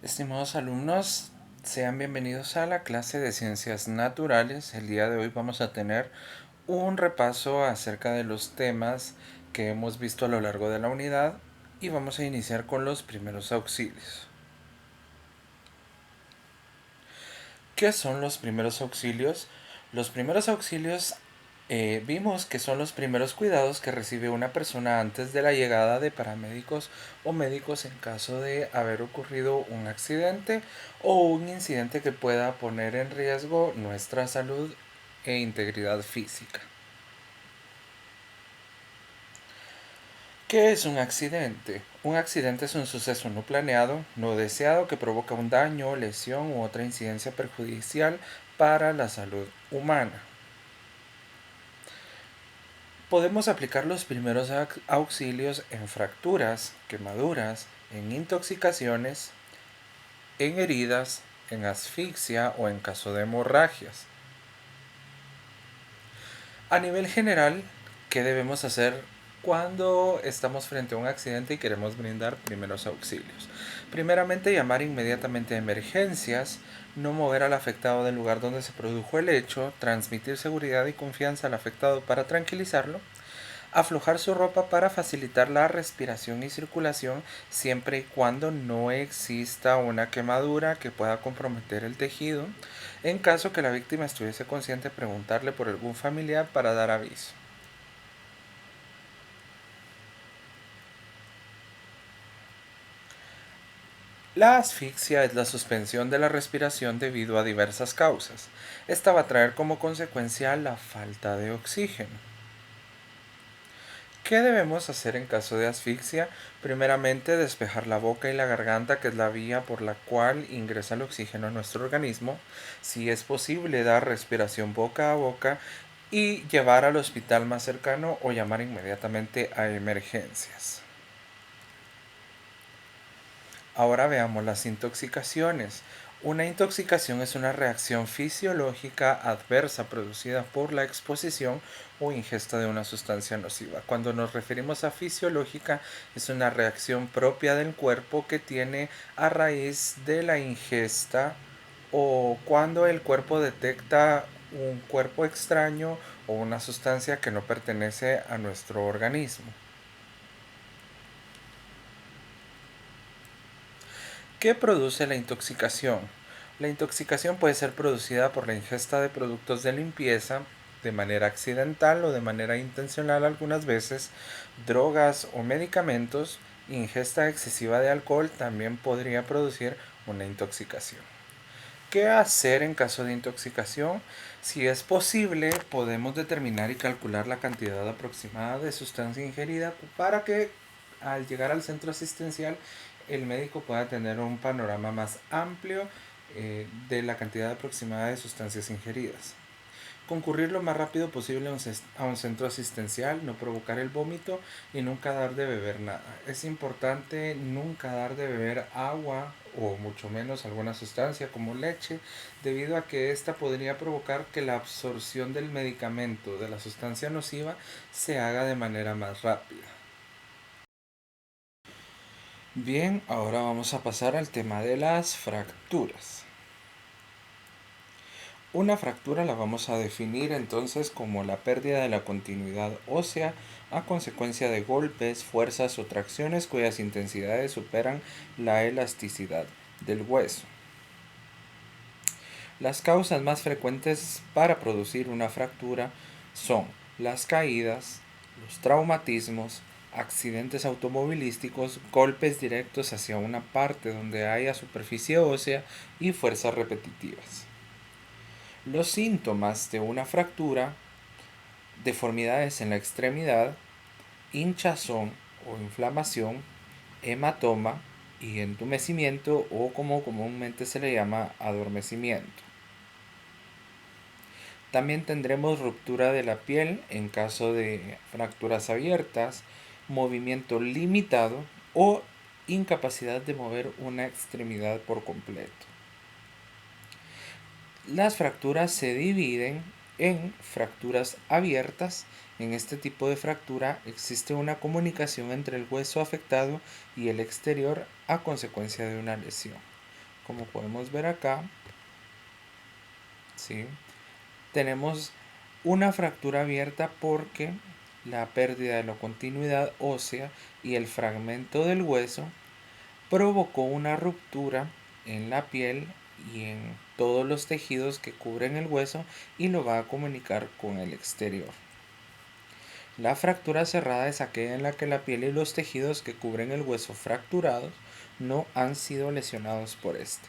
Estimados alumnos, sean bienvenidos a la clase de Ciencias Naturales. El día de hoy vamos a tener un repaso acerca de los temas que hemos visto a lo largo de la unidad y vamos a iniciar con los primeros auxilios. ¿Qué son los primeros auxilios? Los primeros auxilios vimos que son los primeros cuidados que recibe una persona antes de la llegada de paramédicos o médicos en caso de haber ocurrido un accidente o un incidente que pueda poner en riesgo nuestra salud e integridad física. ¿Qué es un accidente? Un accidente es un suceso no planeado, no deseado que provoca un daño, lesión u otra incidencia perjudicial para la salud humana. Podemos aplicar los primeros auxilios en fracturas, quemaduras, en intoxicaciones, en heridas, en asfixia o en caso de hemorragias. A nivel general, ¿qué debemos hacer cuando estamos frente a un accidente y queremos brindar primeros auxilios? Primeramente, llamar inmediatamente a emergencias, no mover al afectado del lugar donde se produjo el hecho, transmitir seguridad y confianza al afectado para tranquilizarlo, aflojar su ropa para facilitar la respiración y circulación siempre y cuando no exista una quemadura que pueda comprometer el tejido. En caso que la víctima estuviese consciente, preguntarle por algún familiar para dar aviso. La asfixia es la suspensión de la respiración debido a diversas causas. Esta va a traer como consecuencia la falta de oxígeno. ¿Qué debemos hacer en caso de asfixia? Primeramente, despejar la boca y la garganta, que es la vía por la cual ingresa el oxígeno a nuestro organismo. Si es posible, dar respiración boca a boca y llevar al hospital más cercano o llamar inmediatamente a emergencias. Ahora veamos las intoxicaciones. Una intoxicación es una reacción fisiológica adversa producida por la exposición o ingesta de una sustancia nociva. Cuando nos referimos a fisiológica, es una reacción propia del cuerpo que tiene a raíz de la ingesta o cuando el cuerpo detecta un cuerpo extraño o una sustancia que no pertenece a nuestro organismo. ¿Qué produce la intoxicación? La intoxicación puede ser producida por la ingesta de productos de limpieza de manera accidental o de manera intencional algunas veces, drogas o medicamentos. Ingesta excesiva de alcohol también podría producir una intoxicación. ¿Qué hacer en caso de intoxicación? Si es posible, podemos determinar y calcular la cantidad aproximada de sustancia ingerida para que al llegar al centro asistencial el médico pueda tener un panorama más amplio de la cantidad aproximada de sustancias ingeridas. Concurrir lo más rápido posible a un centro asistencial, no provocar el vómito y nunca dar de beber nada. Es importante nunca dar de beber agua o mucho menos alguna sustancia como leche, debido a que esta podría provocar que la absorción del medicamento, de la sustancia nociva, se haga de manera más rápida. Bien, ahora vamos a pasar al tema de las fracturas. Una fractura la vamos a definir entonces como la pérdida de la continuidad ósea a consecuencia de golpes, fuerzas o tracciones cuyas intensidades superan la elasticidad del hueso. Las causas más frecuentes para producir una fractura son las caídas, los traumatismos, accidentes automovilísticos, golpes directos hacia una parte donde haya superficie ósea y fuerzas repetitivas. Los síntomas de una fractura: deformidades en la extremidad, hinchazón o inflamación, hematoma y entumecimiento, o como comúnmente se le llama, adormecimiento. También tendremos ruptura de la piel en caso de fracturas abiertas, movimiento limitado o incapacidad de mover una extremidad por completo. Las fracturas se dividen en fracturas abiertas. En este tipo de fractura existe una comunicación entre el hueso afectado y el exterior a consecuencia de una lesión. Como podemos ver acá, ¿sí? Tenemos una fractura abierta porque la pérdida de la continuidad ósea y el fragmento del hueso provocó una ruptura en la piel y en todos los tejidos que cubren el hueso y lo va a comunicar con el exterior. La fractura cerrada es aquella en la que la piel y los tejidos que cubren el hueso fracturados no han sido lesionados por este.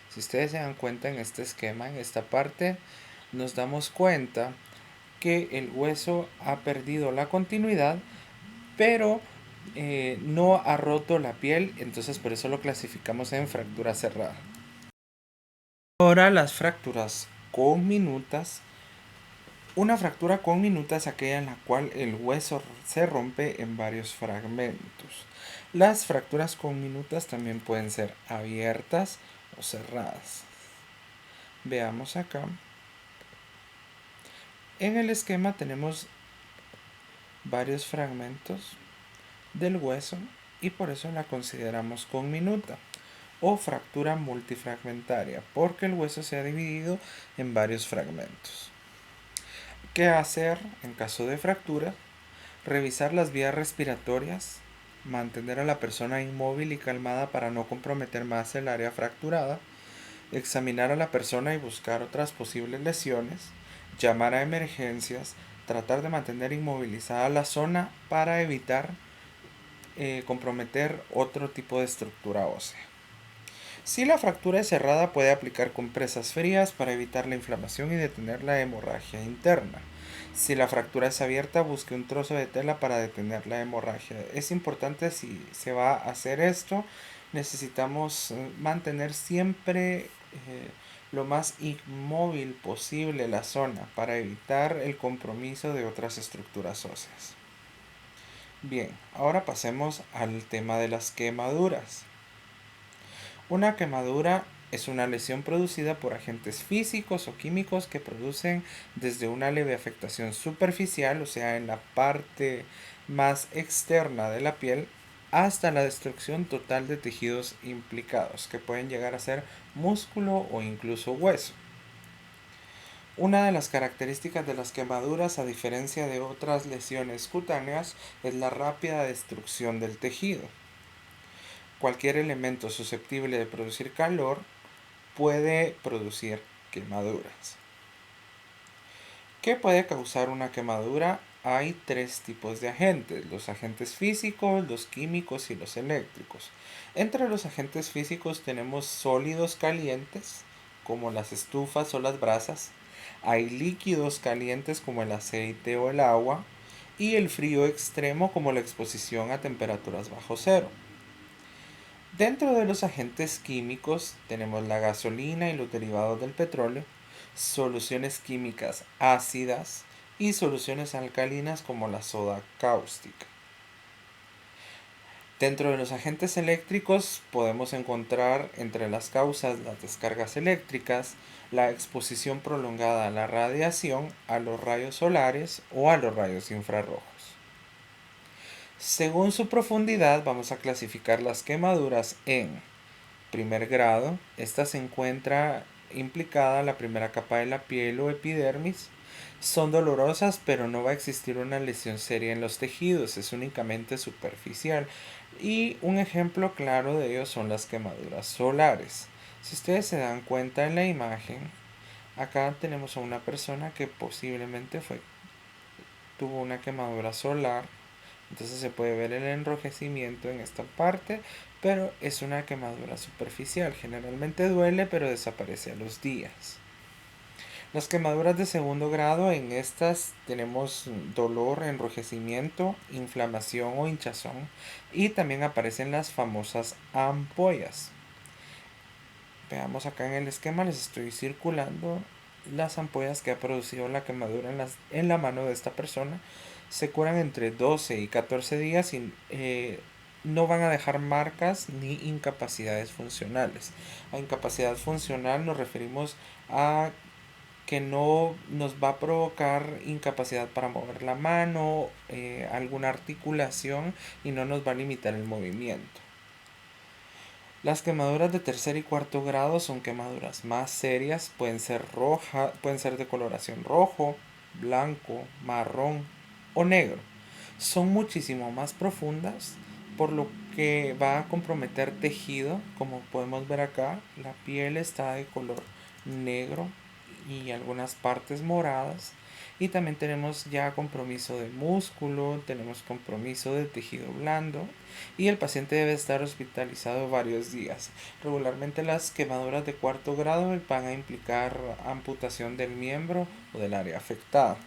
Si ustedes se dan cuenta en este esquema, en esta parte, nos damos cuenta que el hueso ha perdido la continuidad, pero no ha roto la piel, entonces por eso lo clasificamos en fractura cerrada. Ahora las fracturas con minutas. Una fractura con minuta es aquella en la cual el hueso se rompe en varios fragmentos. Las fracturas con minutas también pueden ser abiertas o cerradas. Veamos acá. En el esquema tenemos varios fragmentos del hueso y por eso la consideramos con minuta o fractura multifragmentaria, porque el hueso se ha dividido en varios fragmentos. ¿Qué hacer en caso de fractura? Revisar las vías respiratorias, mantener a la persona inmóvil y calmada para no comprometer más el área fracturada, examinar a la persona y buscar otras posibles lesiones, llamar a emergencias, tratar de mantener inmovilizada la zona para evitar comprometer otro tipo de estructura ósea. Si la fractura es cerrada, puede aplicar compresas frías para evitar la inflamación y detener la hemorragia interna. Si la fractura es abierta, busque un trozo de tela para detener la hemorragia. Es importante, si se va a hacer esto, necesitamos mantener siempre lo más inmóvil posible la zona para evitar el compromiso de otras estructuras óseas. Bien, ahora pasemos al tema de las quemaduras. Una quemadura es una lesión producida por agentes físicos o químicos que producen desde una leve afectación superficial, o sea, en la parte más externa de la piel, hasta la destrucción total de tejidos implicados, que pueden llegar a ser músculo o incluso hueso. Una de las características de las quemaduras, a diferencia de otras lesiones cutáneas, es la rápida destrucción del tejido. Cualquier elemento susceptible de producir calor puede producir quemaduras. ¿Qué puede causar una quemadura? Hay tres tipos de agentes: los agentes físicos, los químicos y los eléctricos. Entre los agentes físicos tenemos sólidos calientes, como las estufas o las brasas. Hay líquidos calientes como el aceite o el agua. Y el frío extremo, como la exposición a temperaturas bajo cero. Dentro de los agentes químicos tenemos la gasolina y los derivados del petróleo, soluciones químicas ácidas y soluciones alcalinas como la soda cáustica. Dentro de los agentes eléctricos podemos encontrar entre las causas las descargas eléctricas, la exposición prolongada a la radiación, a los rayos solares o a los rayos infrarrojos. Según su profundidad vamos a clasificar las quemaduras en primer grado. Esta se encuentra implicada en la primera capa de la piel o epidermis. Son dolorosas, pero no va a existir una lesión seria en los tejidos, es únicamente superficial. Y un ejemplo claro de ello son las quemaduras solares. Si ustedes se dan cuenta en la imagen, acá tenemos a una persona que posiblemente tuvo una quemadura solar. Entonces se puede ver el enrojecimiento en esta parte, pero es una quemadura superficial. Generalmente duele, pero desaparece a los días. Las quemaduras de segundo grado, en estas tenemos dolor, enrojecimiento, inflamación o hinchazón, y también aparecen las famosas ampollas. Veamos acá en el esquema, les estoy circulando las ampollas que ha producido la quemadura en la mano de esta persona. Se curan entre 12 y 14 días y no van a dejar marcas ni incapacidades funcionales. A incapacidad funcional nos referimos a que no nos va a provocar incapacidad para mover la mano, alguna articulación, y no nos va a limitar el movimiento. Las quemaduras de tercer y cuarto grado son quemaduras más serias, pueden ser pueden ser de coloración rojo, blanco, marrón o negro. Son muchísimo más profundas, por lo que va a comprometer tejido, como podemos ver acá, la piel está de color negro y algunas partes moradas. Y también tenemos ya compromiso de músculo, tenemos compromiso de tejido blando y el paciente debe estar hospitalizado varios días. Regularmente las quemaduras de cuarto grado van a implicar amputación del miembro o del área afectada.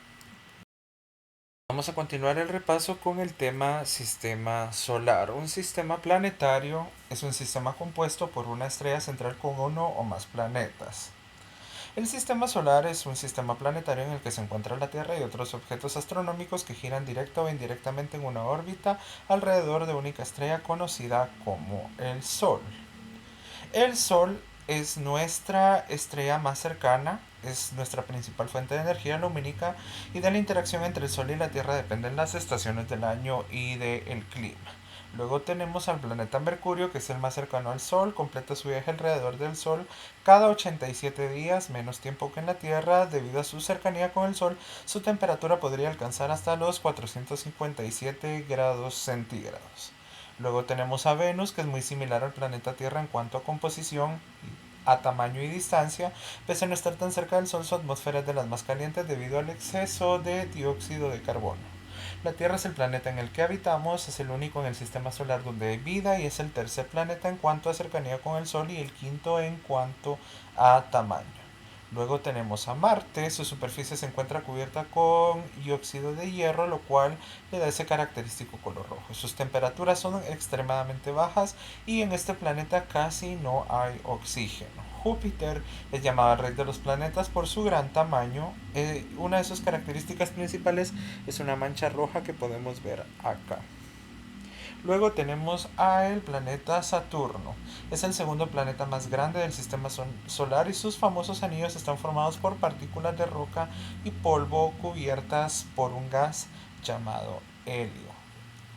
Vamos a continuar el repaso con el tema sistema solar. Un sistema planetario es un sistema compuesto por una estrella central con uno o más planetas. El sistema solar es un sistema planetario en el que se encuentra la Tierra y otros objetos astronómicos que giran directa o indirectamente en una órbita alrededor de una única estrella conocida como el Sol. El Sol es nuestra estrella más cercana, es nuestra principal fuente de energía lumínica y de la interacción entre el Sol y la Tierra dependen las estaciones del año y del clima. Luego tenemos al planeta Mercurio, que es el más cercano al Sol, completa su viaje alrededor del Sol cada 87 días, menos tiempo que en la Tierra. Debido a su cercanía con el Sol, su temperatura podría alcanzar hasta los 457 grados centígrados. Luego tenemos a Venus, que es muy similar al planeta Tierra en cuanto a composición, a tamaño y distancia. Pese a no estar tan cerca del Sol, su atmósfera es de las más calientes debido al exceso de dióxido de carbono. La Tierra es el planeta en el que habitamos, es el único en el sistema solar donde hay vida y es el tercer planeta en cuanto a cercanía con el Sol y el quinto en cuanto a tamaño. Luego tenemos a Marte, su superficie se encuentra cubierta con dióxido de hierro, lo cual le da ese característico color rojo. Sus temperaturas son extremadamente bajas y en este planeta casi no hay oxígeno. Júpiter es llamado el rey de los planetas por su gran tamaño. Una de sus características principales es una mancha roja que podemos ver acá. Luego tenemos al planeta Saturno. Es el segundo planeta más grande del sistema solar y sus famosos anillos están formados por partículas de roca y polvo cubiertas por un gas llamado helio.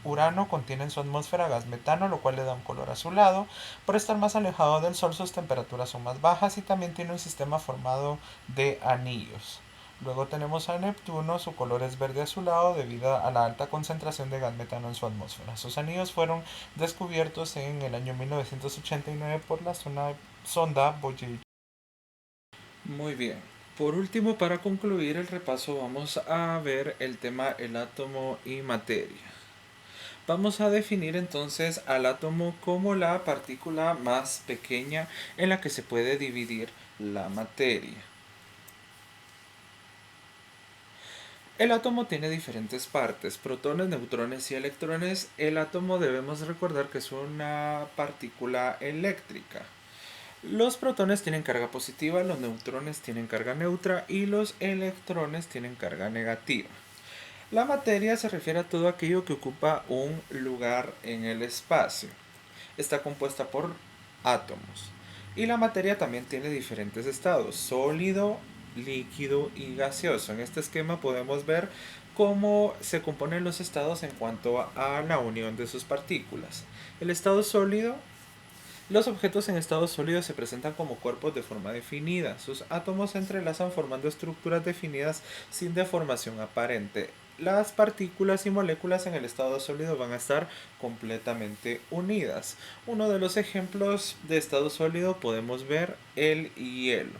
Urano contiene en su atmósfera gas metano, lo cual le da un color azulado. Por estar más alejado del Sol, sus temperaturas son más bajas y también tiene un sistema formado de anillos. Luego tenemos a Neptuno, su color es verde azulado debido a la alta concentración de gas metano en su atmósfera. Sus anillos fueron descubiertos en el año 1989 por la sonda Voyager. Muy bien. Por último, para concluir el repaso, vamos a ver el tema el átomo y materia. Vamos a definir entonces al átomo como la partícula más pequeña en la que se puede dividir la materia. El átomo tiene diferentes partes, protones, neutrones y electrones. El átomo debemos recordar que es una partícula eléctrica. Los protones tienen carga positiva, los neutrones tienen carga neutra y los electrones tienen carga negativa. La materia se refiere a todo aquello que ocupa un lugar en el espacio. Está compuesta por átomos. Y la materia también tiene diferentes estados, sólido, líquido y gaseoso. En este esquema podemos ver cómo se componen los estados en cuanto a la unión de sus partículas. El estado sólido, los objetos en estado sólido se presentan como cuerpos de forma definida. Sus átomos se entrelazan formando estructuras definidas sin deformación aparente. Las partículas y moléculas en el estado sólido van a estar completamente unidas. Uno de los ejemplos de estado sólido podemos ver el hielo.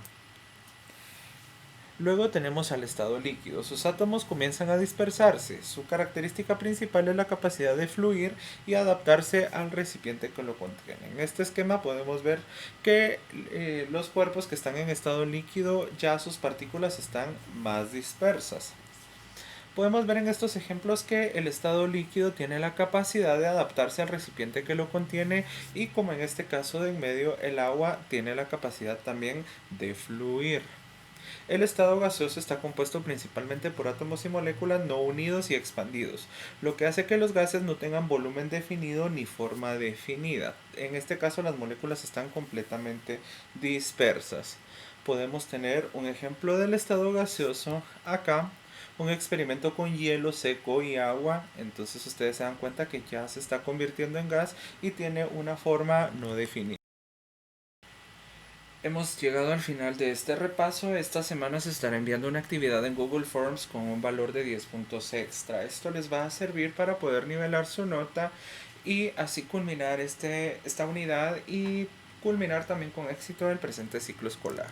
Luego tenemos al estado líquido. Sus átomos comienzan a dispersarse. Su característica principal es la capacidad de fluir y adaptarse al recipiente que lo contiene. En este esquema podemos ver que los cuerpos que están en estado líquido ya sus partículas están más dispersas. Podemos ver en estos ejemplos que el estado líquido tiene la capacidad de adaptarse al recipiente que lo contiene y como en este caso de en medio el agua tiene la capacidad también de fluir. El estado gaseoso está compuesto principalmente por átomos y moléculas no unidos y expandidos, lo que hace que los gases no tengan volumen definido ni forma definida. En este caso las moléculas están completamente dispersas. Podemos tener un ejemplo del estado gaseoso acá, un experimento con hielo seco y agua, entonces ustedes se dan cuenta que ya se está convirtiendo en gas y tiene una forma no definida. Hemos llegado al final de este repaso. Esta semana se estará enviando una actividad en Google Forms con un valor de 10 puntos extra. Esto les va a servir para poder nivelar su nota y así culminar esta unidad y culminar también con éxito el presente ciclo escolar.